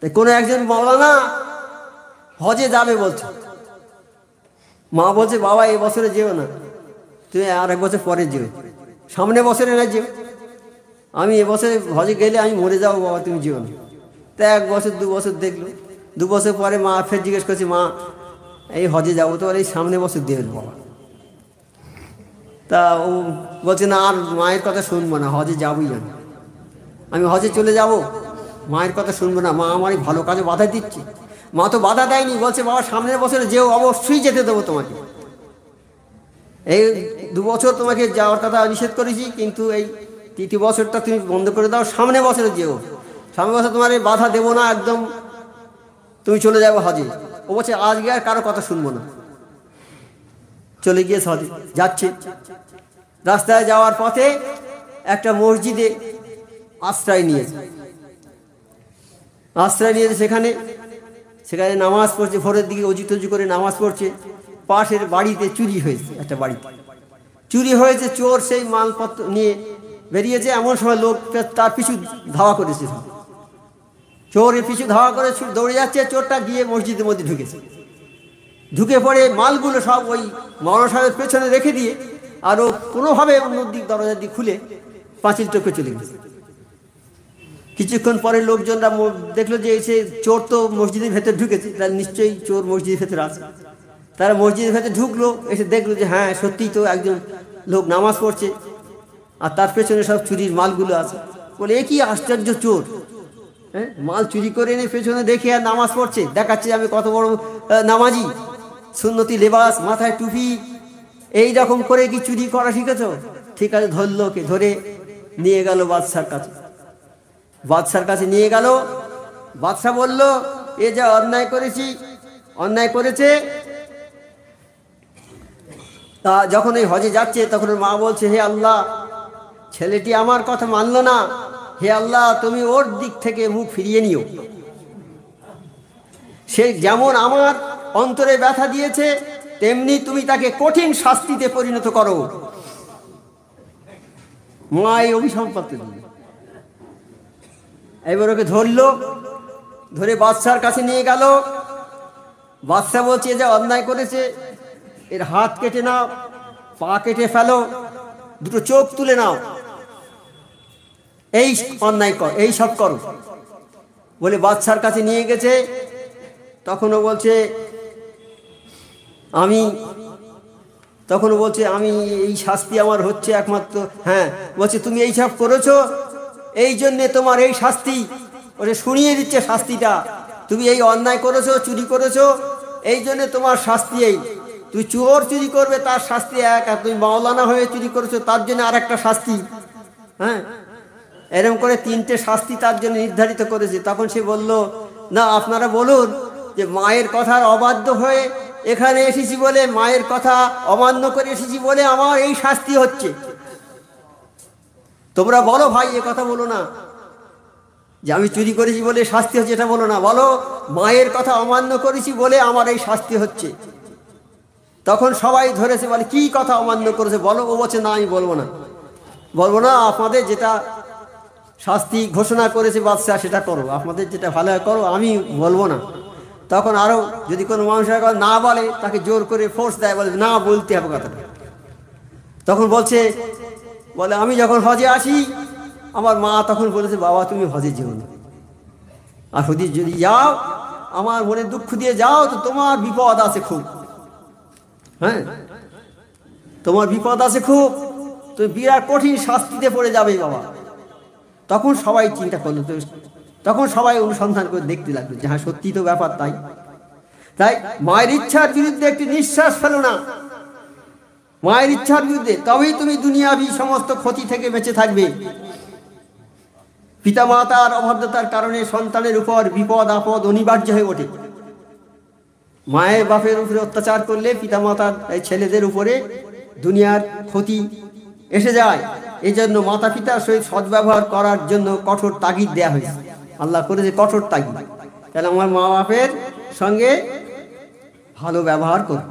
A: তাই কোনো একজন মাওলানা হজে যাবে বলছে, মা বলছে, বাবা এই বছরে যেও না, তুমি আর 1 বছর পরে যেও, সামনে বছরে না যেও, আমি এবছরে হজে গেলে আমি মরে যাবো বাবা, তুমি যেও না। তা 1 বছর 2 বছর দেখলো, 2 বছর পরে মা ফের জিজ্ঞেস করছে, মা এই হজে যাবো, তো এই সামনে বছর দেবেন বাবা। তা ও বলছে, না আর মায়ের কথা শুনবো না, হজে যাবোই আমি হজে চলে যাব, মায়ের কথা শুনবো না, মা আমার ভালো কাজে বাধা দিচ্ছে। মা তো বাধা দেয়নি, বলছে বাবা সামনের বছরে যেও, অবশ্যই যেতে দেবো তোমাকে, এই 2 বছর তোমাকে যাওয়ার কথা নিষেধ করেছি, কিন্তু এই 3টি বছরটা তুমি বন্ধ করে দাও, সামনের বছরে যেও, সামনের বছর তোমার এই বাধা দেবো না, একদম তুমি চলে যাবো হজে। ও বলছে, আজকে আর কারো কথা শুনবো না। চলে গিয়েছে হজে, যাচ্ছে, রাস্তায় যাওয়ার পথে একটা মসজিদে আশ্রয় নিয়েছে, সেখানে নামাজ পড়ছে, ভোরের দিকে অজু টজু করে নামাজ পড়ছে। পাশের বাড়িতে চুরি হয়েছে, একটা বাড়িতে চুরি হয়েছে, চোর সেই মালপত্র নিয়ে বেরিয়েছে, এমন সময় লোক তার পিছু ধাওয়া করেছে, চোরের পিছু ধাওয়া করে দৌড়ে যাচ্ছে, চোরটা গিয়ে মসজিদের মধ্যে ঢুকে পড়ে মালগুলো সব ওই মাওলানা সাহেবের পেছনে রেখে দিয়ে আরও কোনোভাবে অন্য দিক দরজা দিয়ে খুলে পাঁচিল টপকে চলে গেছে। কিছুক্ষণ পরে লোকজনরা দেখলো যে এসে চোর তো মসজিদের ভেতরে ঢুকেছে, তাহলে নিশ্চয়ই চোর মসজিদের ভেতরে আছে। তারা মসজিদের ভেতরে ঢুকলো, এসে দেখলো যে হ্যাঁ সত্যিই তো একজন লোক নামাজ পড়ছে, আর তার পেছনে সব চুরির মালগুলো আছে। বলে, এ কি আশ্চর্য চোর, হ্যাঁ মাল চুরি করে এনে পেছনে দেখে আর নামাজ পড়ছে, দেখাচ্ছে আমি কত বড় নামাজি, সুন্নতি লেবাস, মাথায় টুপি, এই রকম করে কি চুরি করা শিখেছ? ঠিক আছে, ধরলো, কে ধরে নিয়ে গেল বাদশার কাছে নিয়ে গেল। বাদশা বলল, এ যা অন্যায় করেছে। তা যখন এই হজে যাচ্ছে তখন মা বলছে, হে আল্লাহ, ছেলেটি আমার কথা মানলো না, হে আল্লাহ তুমি ওর দিক থেকে মুখ ফিরিয়ে নিও, সে যেমন আমার অন্তরে ব্যথা দিয়েছে তেমনি তুমি তাকে কঠিন শাস্তিতে পরিণত করো। মা এই অভিসম্পাত দিল। এবার ওকে ধরে বাদশার কাছে নিয়ে গেল। বাদশা বলছে, যে অন্যায় করেছে এর হাত কেটে নাও, পা কেটে ফেলো, 2টো চোখ তুলে নাও, এই অন্যায় কর, এই সব করো বলে বাদশার কাছে নিয়ে গেছে। তখনও বলছে আমি এই শাস্তি আমার হচ্ছে একমাত্র, হ্যাঁ বলছে তুমি এই সব করেছো, এই জন্যে তোমার এই শাস্তি। ওটা শুনিয়ে দিচ্ছে শাস্তিটা, তুমি এই অন্যায় করেছো, চুরি করেছো, এই জন্যে তোমার শাস্তি এই। তুই চুরি করবে তার শাস্তি এক, আর তুমি মাওলানা হয়ে চুরি করেছো তার জন্য আর একটা শাস্তি। হ্যাঁ, এরকম করে 3টে শাস্তি তার জন্য নির্ধারিত করেছে। তখন সে বলল, না আপনারা বলুন যে মায়ের কথার অবাধ্য হয়ে এখানে এসেছি বলে, মায়ের কথা অমান্য করে এসেছি বলে আমার এই শাস্তি হচ্ছে। তোমরা বলো ভাই, এ কথা বলো না যে আমি চুরি করেছি বলে শাস্তি হচ্ছে, এটা বলো না, বলো মায়ের কথা অমান্য করেছি বলে আমার এই শাস্তি হচ্ছে। তখন সবাই ধরেছে, বলে কি কথা অমান্য করেছে বলো। ও বলছে, না আমি বলবো না, আপনাদের যেটা শাস্তি ঘোষণা করেছে বাদশাহ সেটা করো, আপনাদের যেটা ভালো হয় করো, আমি বলবো না। তখন আরো যদি কোনো মানুষ না বলে তাকে জোর করে ফোর্স দেয়, বলে না বলতে হবে কথাটা। তখন বলে আমি যখন হজে আসি, আমার মা তখন বলেছে, বাবা তুমি হজে যেও না, আর যদি যাও আমার মনে দুঃখ দিয়ে যাও তো তোমার বিপদ আছে খুব। হ্যাঁ, তোমার বিপদ আছে খুব, তুমি বিরাট কঠিন শাস্তিতে পড়ে যাবে বাবা। তখন সবাই চিন্তা করলো, তখন সবাই অনুসন্ধান করে দেখতে লাগলো যে হ্যাঁ সত্যি তো ব্যাপার তাই। মায়ের ইচ্ছার বিরুদ্ধে একটি নিঃশ্বাস ফেলো না, মায়ের ইচ্ছার বিরুদ্ধে, তবেই তুমি দুনিয়াবি সমস্ত ক্ষতি থেকে বেঁচে থাকবে। পিতামাতার অবাধ্যতার কারণে সন্তানের উপর বিপদ আপদ অনিবার্য হয়ে ওঠে। মায়ের বাপের উপরে অত্যাচার করলে পিতামাতার ছেলেদের উপরে দুনিয়ার ক্ষতি এসে যায়। এই জন্য মাতা পিতার সহিত সদ্ব্যবহার করার জন্য কঠোর তাগিদ দেয়া হয়েছে। আল্লাহ করেছে কঠোর তাগিদ, তাহলে আমার মা বাপের সঙ্গে ভালো ব্যবহার করো।